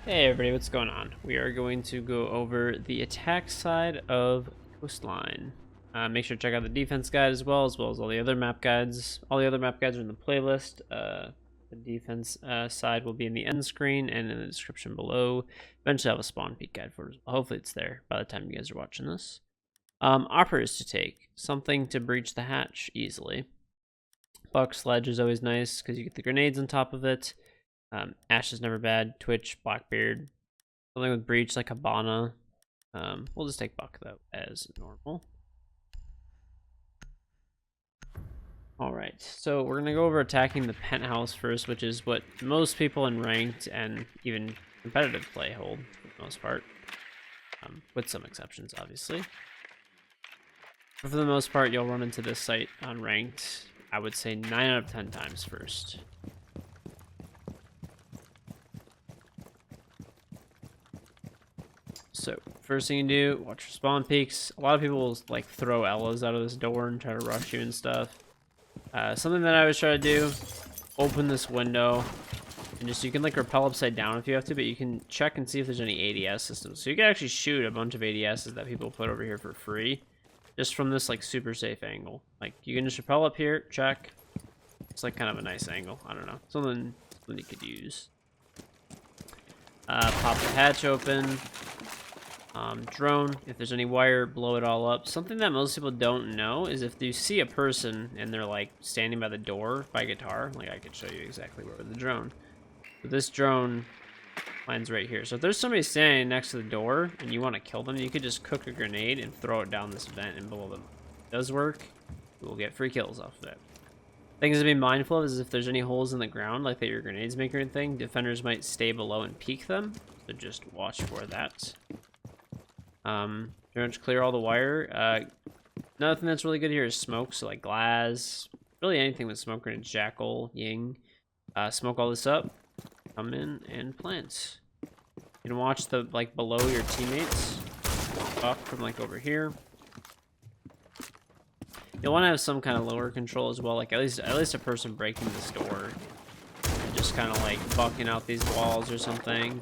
Hey everybody, what's going on? We are going to go over the attack side of Coastline. Make sure to check out the defense guide as well as all the other map guides. All the other map guides are in the playlist. The defense side will be in the end screen and in the description below. Eventually I'll have a spawn peek guide for it. Hopefully it's there by the time you guys are watching this. Operators to take. Something to breach the hatch easily. Buck Sledge is always nice because you get the grenades on top of it. Ash is never bad. Twitch, Blackbeard, something with Breach like Habana. We'll just take Buck though as normal. Alright, so we're gonna go over attacking the Penthouse first, which is what most people in ranked and even competitive play hold for the most part. With some exceptions, obviously. But for the most part, you'll run into this site on ranked, I would say 9 out of 10 times first. So first thing you do, watch for spawn peaks. A lot of people will like throw Ellas out of this door and try to rush you and stuff. Something that I always try to do, open this window and just, you can like rappel upside down if you have to, but you can check and see if there's any ADS systems. So you can actually shoot a bunch of ADSs that people put over here for free, just from this like super safe angle. Like you can just rappel up here, check. It's like kind of a nice angle. I don't know, something you could use. Pop the hatch open. Drone, if there's any wire, blow it all up. Something that most people don't know is if you see a person and they're like standing by the door by guitar, like I could show you exactly where the drone. So this drone lands right here. So if there's somebody standing next to the door and you want to kill them, you could just cook a grenade and throw it down this vent and blow them up. It does work. You will get free kills off of it. Things to be mindful of is if there's any holes in the ground, like that your grenades make or anything, defenders might stay below and peek them. So just watch for that. Pretty much clear all the wire. Another thing that's really good here is smoke, so like glass, really anything with smoke grenades, jackal, ying. Smoke all this up, come in and plant. You can watch the like below your teammates, up from like over here. You'll want to have some kind of lower control as well, like at least a person breaking this door, and just kind of like bucking out these walls or something.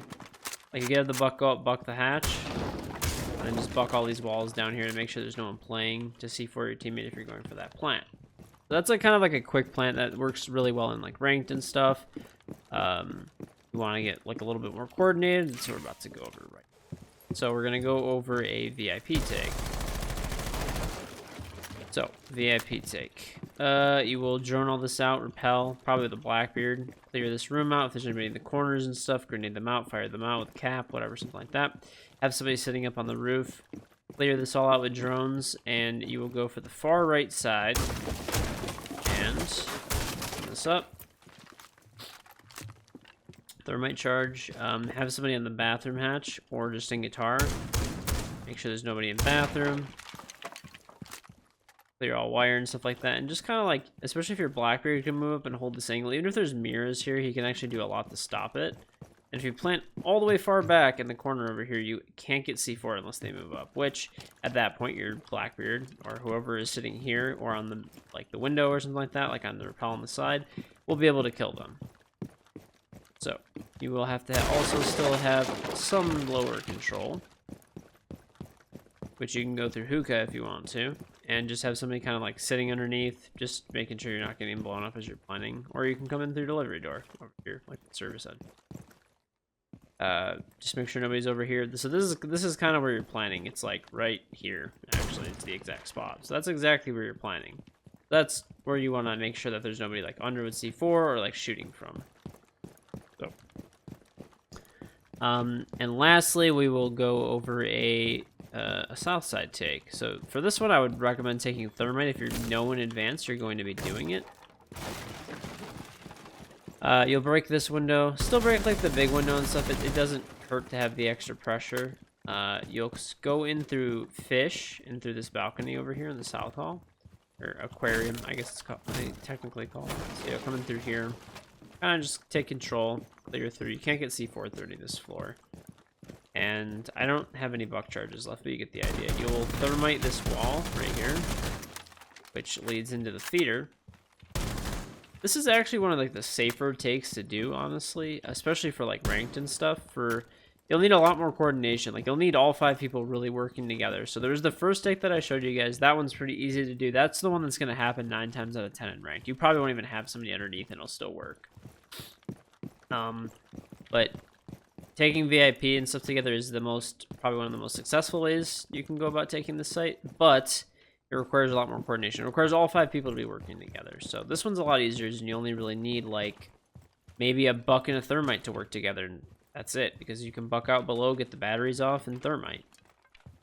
Like you get the buck go up, buck the hatch. And just buck all these walls down here to make sure there's no one playing to see for your teammate if you're going for that plant. So that's like kind of like a quick plant that works really well in like ranked and stuff. You want to get like a little bit more coordinated, so we're about to go over right. So we're gonna go over a VIP take. So VIP take. You will drone all this out, repel, probably with a Blackbeard, clear this room out. If there's anybody in the corners and stuff, grenade them out, fire them out with cap, whatever, something like that. Have somebody sitting up on the roof. Clear this all out with drones, and you will go for the far right side. And open this up. Thermite charge. Have somebody on the bathroom hatch, or just in guitar. Make sure there's nobody in bathroom. Clear all wire and stuff like that, and just kind of like, especially if you're Blackbeard, you can move up and hold this angle. Even if there's mirrors here, he can actually do a lot to stop it. And if you plant all the way far back in the corner over here, you can't get C4 unless they move up, which at that point your Blackbeard or whoever is sitting here or on the like the window or something like that, like on the rappel on the side, will be able to kill them. So you will have to also still have some lower control, which you can go through Hookah if you want to, and just have somebody kind of like sitting underneath, just making sure you're not getting blown up as you're planning. Or you can come in through delivery door over here, like the service side. Just make sure nobody's over here. So this is kind of where you're planning. It's like right here, actually. It's the exact spot. So that's exactly where you're planning. That's where you want to make sure that there's nobody like under with C4 or like shooting from. So, and lastly, we will go over a south side take. So for this one, I would recommend taking thermite if you know in advance you're going to be doing it. You'll break this window. Still break like the big window and stuff. It doesn't hurt to have the extra pressure. You'll go in through fish and through this balcony over here in the south hall, or aquarium, I guess it's called, they technically call it. So you'll come in through here, kind of just take control, clear through. You can't get C430 this floor, and I don't have any buck charges left, but you get the idea. You'll thermite this wall right here, which leads into the theater. This is actually one of like the safer takes to do, honestly, especially for like ranked and stuff. You'll need a lot more coordination. Like you'll need all 5 people really working together. So there's the first take that I showed you guys. That one's pretty easy to do. That's the one that's going to happen 9 times out of 10 in ranked. You probably won't even have somebody underneath and it'll still work. But taking VIP and stuff together is probably one of the most successful ways you can go about taking this site. But it requires a lot more coordination. It requires all 5 people to be working together. So this one's a lot easier, and you only really need like maybe a buck and a thermite to work together. And that's it, because you can buck out below, get the batteries off, and thermite.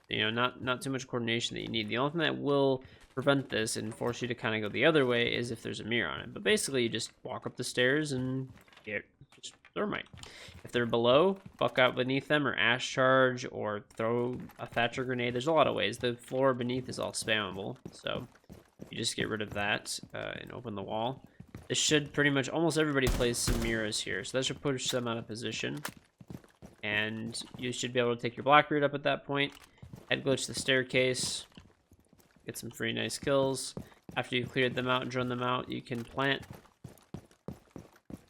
You know, not too much coordination that you need. The only thing that will prevent this and force you to kind of go the other way is if there's a mirror on it. But basically, you just walk up the stairs and get just thermite. If they're below, buck out beneath them, or ash charge, or throw a Thatcher grenade. There's a lot of ways. The floor beneath is all spammable, so you just get rid of that and open the wall. This should pretty much, almost everybody plays some mirrors here, so that should push them out of position. And you should be able to take your Blackbeard up at that point, head glitch the staircase, get some free nice kills. After you've cleared them out and drawn them out, you can plant.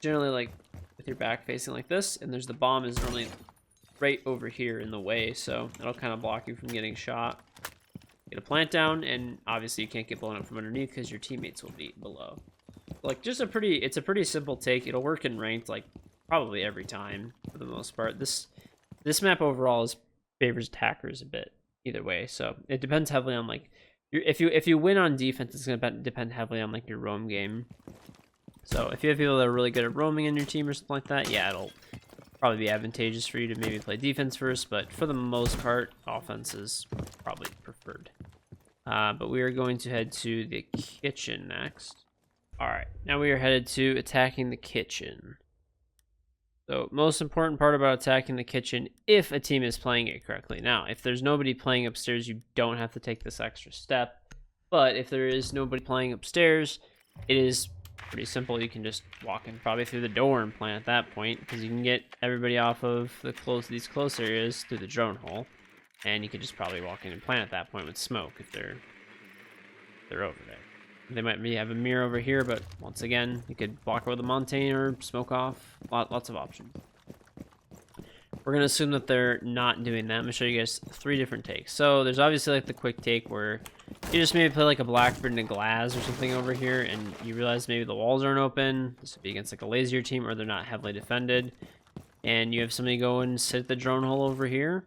Generally like with your back facing like this, and there's the bomb is normally right over here in the way, so that'll kind of block you from getting shot. Get a plant down, and obviously you can't get blown up from underneath because your teammates will be below. Like it's a pretty simple take. It'll work in ranked like probably every time for the most part. This map overall favors attackers a bit either way, so it depends heavily on like if you win on defense, it's gonna depend heavily on like your roam game. So if you have people that are really good at roaming in your team or something like that, yeah, it'll probably be advantageous for you to maybe play defense first, but for the most part, offense is probably preferred. But we are going to head to the kitchen next. All right, now we are headed to attacking the kitchen. So most important part about attacking the kitchen, if a team is playing it correctly. Now, if there's nobody playing upstairs, you don't have to take this extra step. But if there is nobody playing upstairs, it is pretty simple. You can just walk in probably through the door and plant at that point, because you can get everybody off of these close areas through the drone hole, and you could just probably walk in and plant at that point with smoke if they're over there. They might have a mirror over here, but once again, you could block over the mountain or smoke off. Lots of options. We're gonna assume that they're not doing that. I'm gonna show you guys 3 different takes. So there's obviously like the quick take where you just maybe play like a Blackbeard and a glass or something over here, and you realize maybe the walls aren't open. This would be against like a lazier team, or they're not heavily defended, and you have somebody go and sit at the drone hole over here.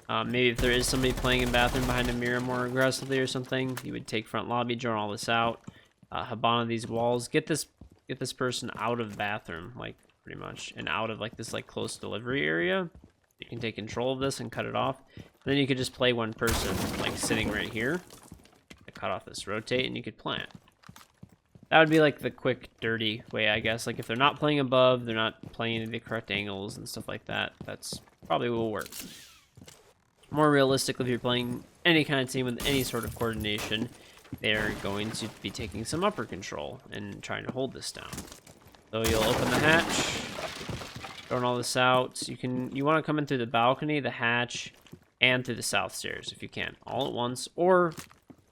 Maybe if there is somebody playing in bathroom behind a mirror more aggressively or something, you would take front lobby, drone all this out, Habana these walls, get this person out of bathroom, like pretty much, and out of like this like close delivery area. You can take control of this and cut it off. Then you could just play one person like sitting right here, cut off this rotate, and you could plant. That would be like the quick, dirty way, I guess. Like if they're not playing above, they're not playing at the correct angles and stuff like that. That's probably what will work. More realistically, if you're playing any kind of team with any sort of coordination, they're going to be taking some upper control and trying to hold this down. So you'll open the hatch, throwing all this out. You want to come in through the balcony, the hatch, and through the south stairs if you can, all at once. Or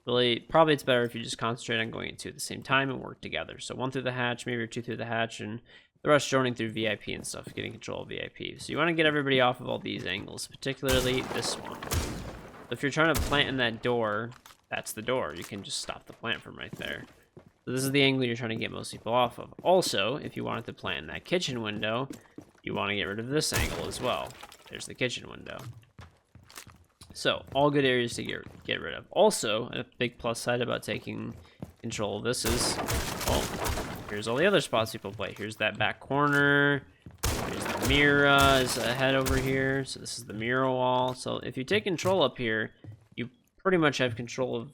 really, probably it's better if you just concentrate on going into at the same time and work together. So 1 through the hatch, maybe 2 through the hatch, and the rest droning through VIP and stuff, getting control of VIP. So you want to get everybody off of all these angles, particularly this one. So if you're trying to plant in that door, that's the door. You can just stop the plant from right there. So this is the angle you're trying to get most people off of. Also, if you wanted to plant in that kitchen window, you want to get rid of this angle as well. There's the kitchen window. So all good areas to get rid of. Also, a big plus side about taking control of this is, well, here's all the other spots people play. Here's that back corner. Here's the mirror is ahead over here. So this is the mirror wall. So if you take control up here, you pretty much have control of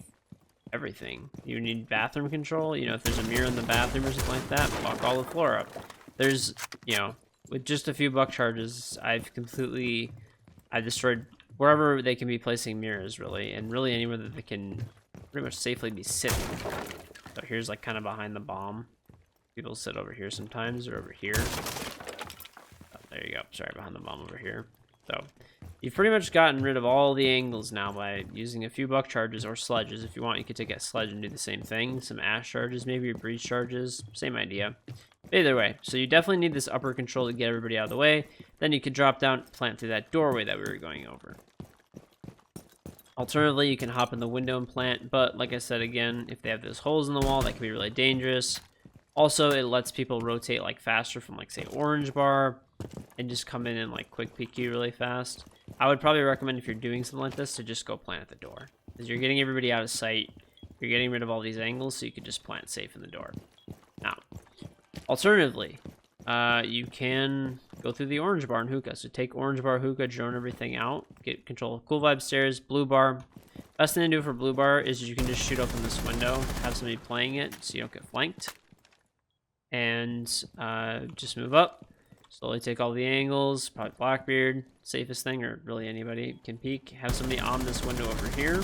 everything. You need bathroom control. You know, if there's a mirror in the bathroom or something like that, block all the floor up. There's, you know, with just a few buck charges, I've destroyed wherever they can be placing mirrors, really, and really anywhere that they can pretty much safely be sitting. So here's like kind of behind the bomb. People sit over here sometimes, or over here. Oh, there you go. Sorry, behind the bomb over here. So You've pretty much gotten rid of all the angles now by using a few buck charges or sledges. If you want, you could take a sledge and do the same thing. Some ash charges, maybe, or breeze charges. Same idea. Either way, so you definitely need this upper control to get everybody out of the way. Then you could drop down, plant through that doorway that we were going over. Alternatively, you can hop in the window and plant, but like I said again, if they have those holes in the wall, that can be really dangerous. Also, it lets people rotate like faster from like say orange bar and just come in and like quick peek you really fast. I would probably recommend if you're doing something like this to just go plant at the door, because you're getting everybody out of sight. You're getting rid of all these angles, so you could just plant safe in the door. Now, alternatively, you can go through the orange bar and hookah. So take orange bar, hookah, drone everything out, get control of cool vibe stairs, blue bar. Best thing to do for blue bar is you can just shoot open this window, have somebody playing it so you don't get flanked. And just move up. Slowly take all the angles, probably Blackbeard, safest thing, or really anybody can peek. Have somebody on this window over here.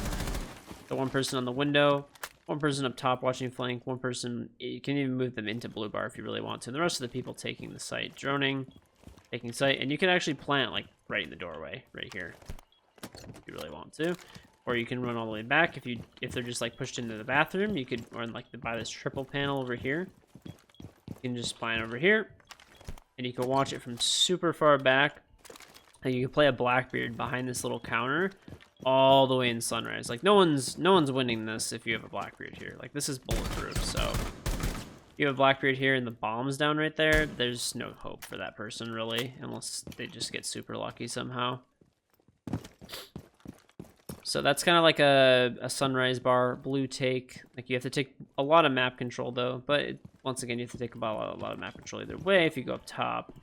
The one person on the window, one person up top watching flank, one person, you can even move them into blue bar if you really want to. And the rest of the people taking the site, droning, taking site, and you can actually plant like right in the doorway, right here, if you really want to. Or you can run all the way back if they're just like pushed into the bathroom. You could run like by this triple panel over here. You can just plant over here. And you can watch it from super far back. And you can play a Blackbeard behind this little counter all the way in sunrise. Like no one's winning this if you have a Blackbeard here. Like this is bulletproof, so if you have a Blackbeard here and the bomb's down right there, there's no hope for that person really, unless they just get super lucky somehow. So that's kind of like a sunrise bar blue take. Like you have to take a lot of map control though, but once again you have to take a lot of map control either way if you go up top.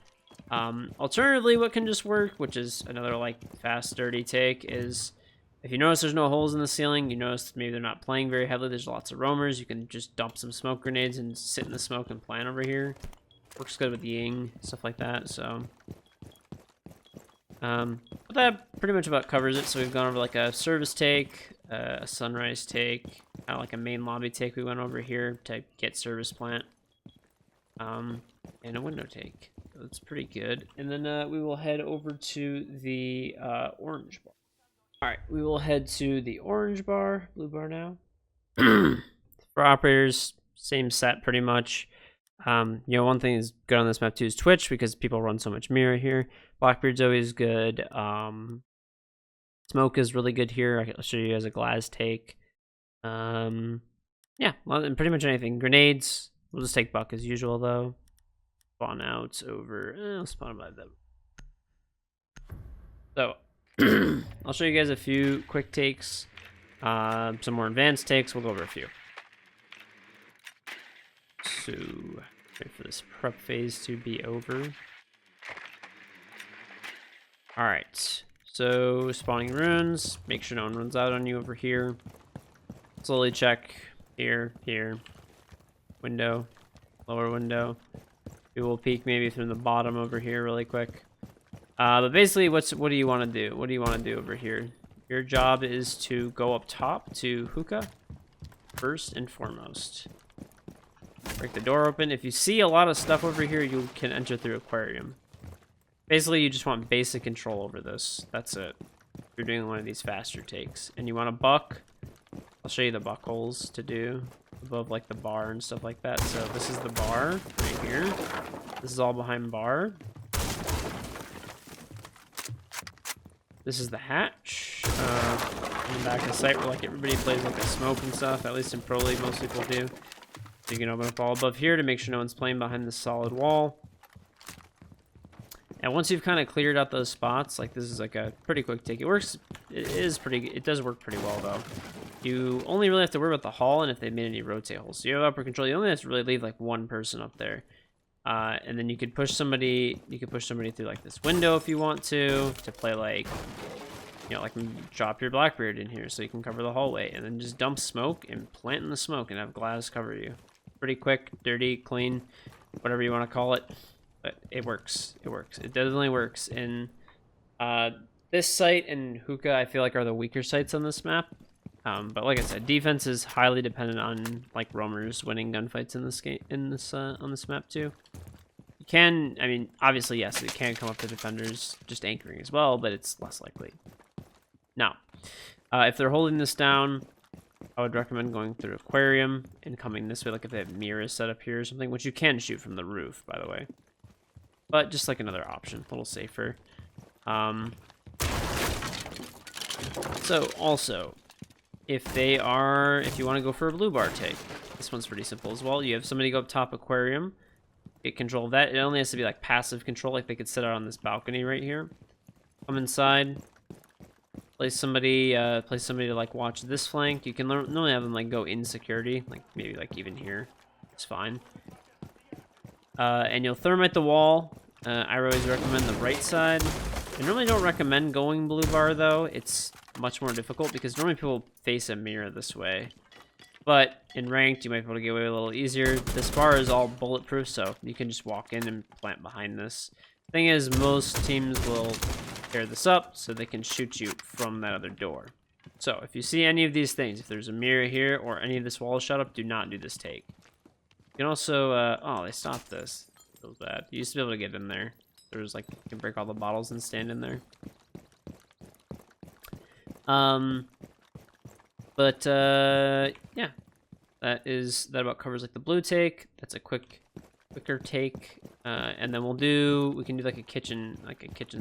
Alternatively, what can just work, which is another like fast dirty take, is if you notice there's no holes in the ceiling, you notice maybe they're not playing very heavily, there's lots of roamers, you can just dump some smoke grenades and sit in the smoke and plant over here. Works good with Ying, stuff like that. So but that pretty much about covers it. So we've gone over like a service take, a sunrise take, kind of like a main lobby take we went over here to get service plant, and a window take. So it's pretty good. And then we will head over to the orange bar. All right, we will head to the orange bar, blue bar now. For operators, same set pretty much. You know, one thing is good on this map too is Twitch, because people run so much mirror here. Blackbeard's always good. Smoke is really good here. I'll show you guys a glass take. Yeah, well, and pretty much anything. Grenades, we'll just take buck as usual though. Spawn out over, I'll spawn by them. So, I'll show you guys a few quick takes. Some more advanced takes, we'll go over a few. So, wait for this prep phase to be over. Alright, so spawning runes, make sure no one runs out on you over here. Slowly check here, window, lower window. We will peek maybe from the bottom over here really quick. But basically, what do you want to do? What do you want to do over here? Your job is to go up top to Hookah, first and foremost. Break the door open. If you see a lot of stuff over here, you can enter through aquarium. Basically, you just want basic control over this. That's it. If you're doing one of these faster takes. And you want a buck. I'll show you the buck holes to do above like the bar and stuff like that. So this is the bar right here. This is all behind bar. This is the hatch. In the back of the site where like everybody plays like a smoke and stuff. At least in Pro League, most people do. So you can open up all above here to make sure no one's playing behind the solid wall. And once you've kind of cleared out those spots, like this is like a pretty quick take. It works, it does work pretty well though. You only really have to worry about the hall and if they made any rotate holes. So you have upper control, you only have to really leave like one person up there. And then you could push somebody, through like this window if you want to play like, you know, like drop your Blackbeard in here so you can cover the hallway. And then just dump smoke and plant in the smoke and have glass cover you. Pretty quick, dirty, clean, whatever you want to call it. But it works. It works. It definitely works. And this site and Hookah, I feel like, are the weaker sites on this map. But like I said, defense is highly dependent on like roamers winning gunfights in this game, on this map too. You can, I mean, obviously, yes, it can come up to defenders just anchoring as well, but it's less likely. Now, if they're holding this down, I would recommend going through aquarium and coming this way, like if they have mirrors set up here or something, which you can shoot from the roof, by the way. But just like another option, a little safer. So also, if you want to go for a blue bar take, this one's pretty simple as well. You have somebody go up top aquarium, get control of that. It only has to be like passive control, like they could sit out on this balcony right here. Come inside, place somebody to like watch this flank. You can normally have them like go in security, like maybe like even here. It's fine. And you'll thermite the wall. I always recommend the right side. I normally don't recommend going blue bar though. It's much more difficult because normally people face a mirror this way. But in ranked, you might be able to get away a little easier. This bar is all bulletproof, so you can just walk in and plant behind this. Thing is, most teams will tear this up so they can shoot you from that other door. So if you see any of these things, if there's a mirror here or any of this wall shut up, do not do this take. You can also, oh, they stopped this. Feels bad. You used to be able to get in there. There's like, you can break all the bottles and stand in there. Yeah, that about covers like the blue take. That's a quicker take. And then we can do like a kitchen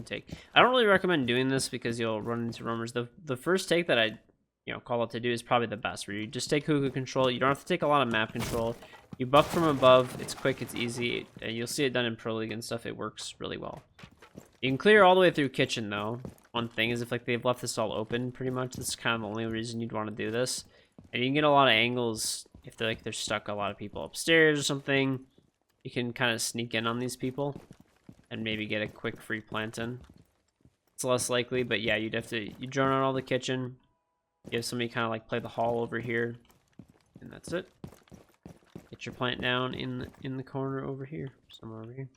take. I don't really recommend doing this because you'll run into roamers. The first take that I call out to do is probably the best, where you just take hookah control. You don't have to take a lot of map control. You buck from above. It's quick, it's easy. You'll see it done in Pro League and stuff. It works really well. You can clear all the way through kitchen though. One thing is if like they've left this all open pretty much, this is kind of the only reason you'd want to do this. And you can get a lot of angles if they're stuck a lot of people upstairs or something. You can kind of sneak in on these people and maybe get a quick free plant in. It's less likely, but yeah, you drone out all the kitchen. You have somebody kind of like play the hall over here, and that's it. Get your plant down in the corner over here, somewhere over here.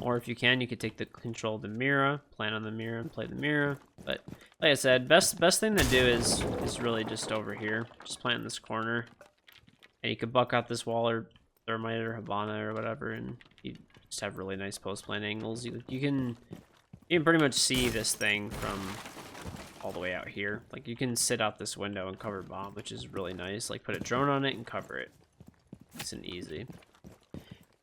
Or if you could take the control of the mirror, plant on the mirror, and play the mirror. But like I said, best thing to do is really just over here. Just plant in this corner, and you could buck out this wall or thermite or Habana or whatever, and you just have really nice post plant angles. You can pretty much see this thing from all the way out here. Like you can sit out this window and cover bomb, which is really nice. Like put a drone on it and cover it. Nice and easy.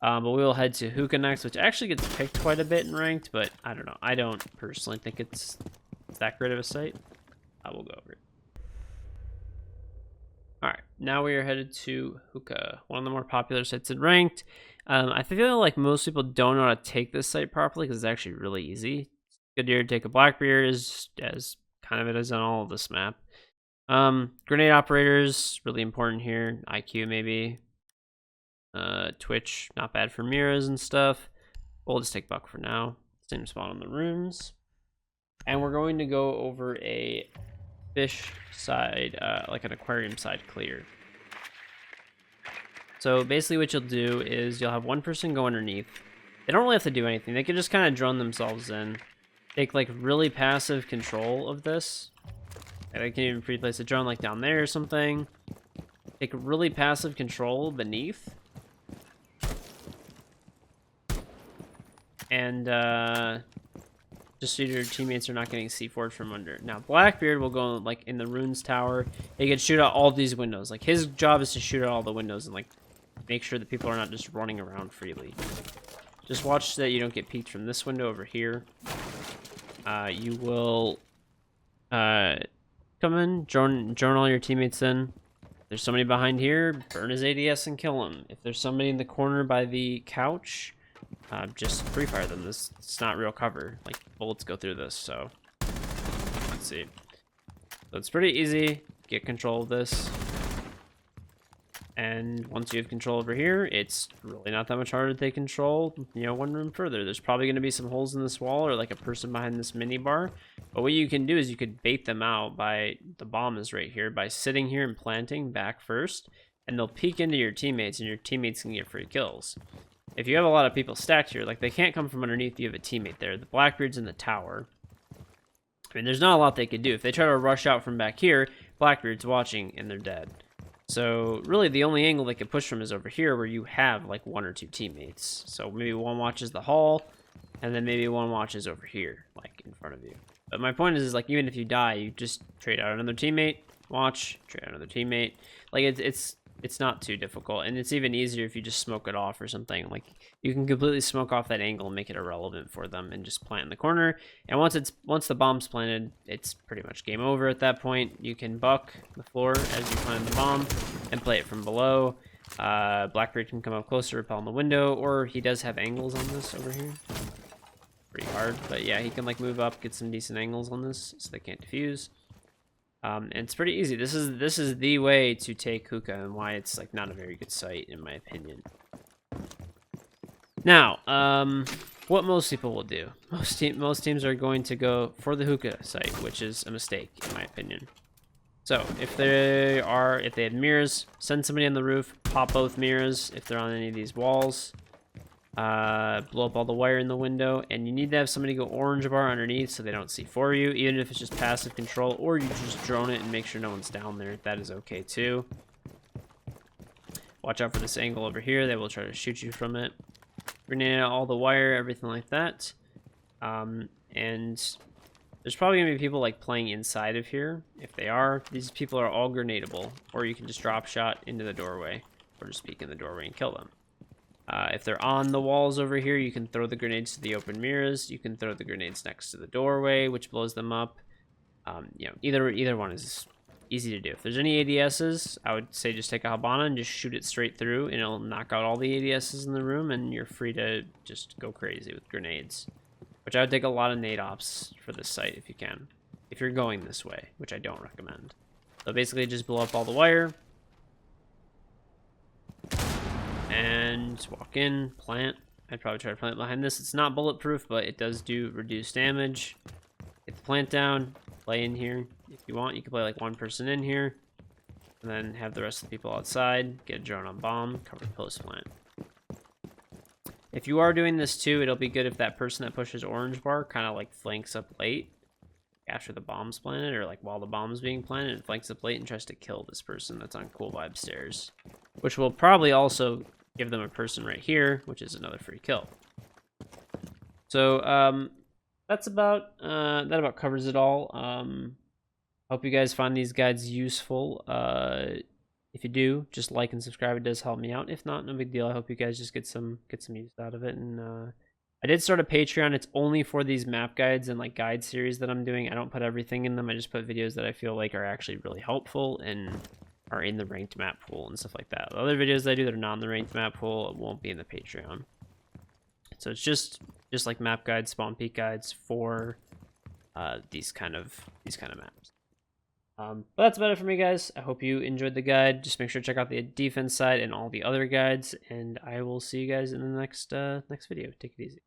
But we will head to Hookah next, which actually gets picked quite a bit in ranked, but I don't know. I don't personally think it's that great of a site. I will go over it. Alright, now we are headed to Hookah, one of the more popular sites in ranked. I feel like most people don't know how to take this site properly because it's actually really easy. Good here to take a Blackbeard as kind of it is on all of this map. Grenade operators, really important here. IQ maybe. Twitch, not bad for mirrors and stuff. We'll just take buck for now. Same spot on the rooms. And we're going to go over a fish side, like an aquarium side clear. So basically what you'll do is you'll have one person go underneath. They don't really have to do anything. They can just kind of drone themselves in. Take like really passive control of this. And I can even pre-place a drone like down there or something. Take really passive control beneath. And just so your teammates are not getting C4'd from under. Now Blackbeard will go like in the runes tower. He can shoot out all these windows. Like his job is to shoot out all the windows and like make sure that people are not just running around freely. Just watch that you don't get peeked from this window over here. You will come in, drone all your teammates in. If there's somebody behind here, burn his ADS and kill him. If there's somebody in the corner by the couch, just free fire them. It's not real cover. Like bullets go through this, so let's see. So it's pretty easy. Get control of this. And once you have control over here, it's really not that much harder to take control, one room further. There's probably going to be some holes in this wall or like a person behind this mini bar. But what you can do is you could bait them out by, the bomb is right here, by sitting here and planting back first. And they'll peek into your teammates and your teammates can get free kills. If you have a lot of people stacked here, like they can't come from underneath, you have a teammate there. The Blackbeard's in the tower. I mean, there's not a lot they could do. If they try to rush out from back here, Blackbeard's watching and they're dead. So really the only angle they can push from is over here where you have like 1 or 2 teammates. So maybe one watches the hall, and then maybe one watches over here, like in front of you. But my point is like even if you die, you just trade out another teammate, watch, trade out another teammate. Like it's not too difficult, and it's even easier if you just smoke it off or something. Like you can completely smoke off that angle and make it irrelevant for them, and just plant in the corner. And once the bomb's planted, it's pretty much game over at that point. You can buck the floor as you plant the bomb and play it from below. Blackbeard can come up closer, repel on the window, or he does have angles on this over here. Pretty hard, but yeah, he can like move up, get some decent angles on this, so they can't defuse. And it's pretty easy. This is the way to take Hookah, and why it's like not a very good site in my opinion. Now, what most people will do, most teams are going to go for the Hookah site, which is a mistake in my opinion. So if they have mirrors, send somebody on the roof, pop both mirrors if they're on any of these walls. Blow up all the wire in the window, and you need to have somebody go orange bar underneath so they don't see for you, even if it's just passive control, or you just drone it and make sure no one's down there. That is okay too. Watch out for this angle over here. They will try to shoot you from it. Grenade out all the wire, everything like that. And there's probably gonna be people like playing inside of here. If they are, these people are all grenadable, or you can just drop shot into the doorway, or just peek in the doorway and kill them. If they're on the walls over here, you can throw the grenades to the open mirrors. You can throw the grenades next to the doorway, which blows them up. You know, either one is easy to do. If there's any ADSs, I would say just take a Habana and just shoot it straight through, and it'll knock out all the ADSs in the room, and you're free to just go crazy with grenades. Which I would take a lot of nade ops for this site if you can. If you're going this way, which I don't recommend. So basically just blow up all the wire. And walk in, plant. I'd probably try to plant behind this. It's not bulletproof, but it does do reduced damage. Get the plant down, play in here. If you want, you can play like one person in here. And then have the rest of the people outside. Get a drone on bomb, cover post plant. If you are doing this too, it'll be good if that person that pushes orange bar kind of like flanks up late after the bomb's planted, or like while the bomb's being planted, and flanks up late and tries to kill this person that's on Cool Vibe stairs. Which will probably also give them a person right here, which is another free kill. So that about covers it all. Hope you guys find these guides useful. If you do, just like and subscribe. It does help me out. If not, no big deal. I hope you guys just get some use out of it. And I did start a Patreon. It's only for these map guides and like guide series that I'm doing. I don't put everything in them. I just put videos that I feel like are actually really helpful and are in the ranked map pool and stuff like that. The other videos I do that are not in the ranked map pool won't be in the Patreon. So it's just like map guides, spawn peak guides for these kind of maps. But that's about it for me, guys. I hope you enjoyed the guide. Just make sure to check out the defense side and all the other guides, and I will see you guys in the next video. Take it easy.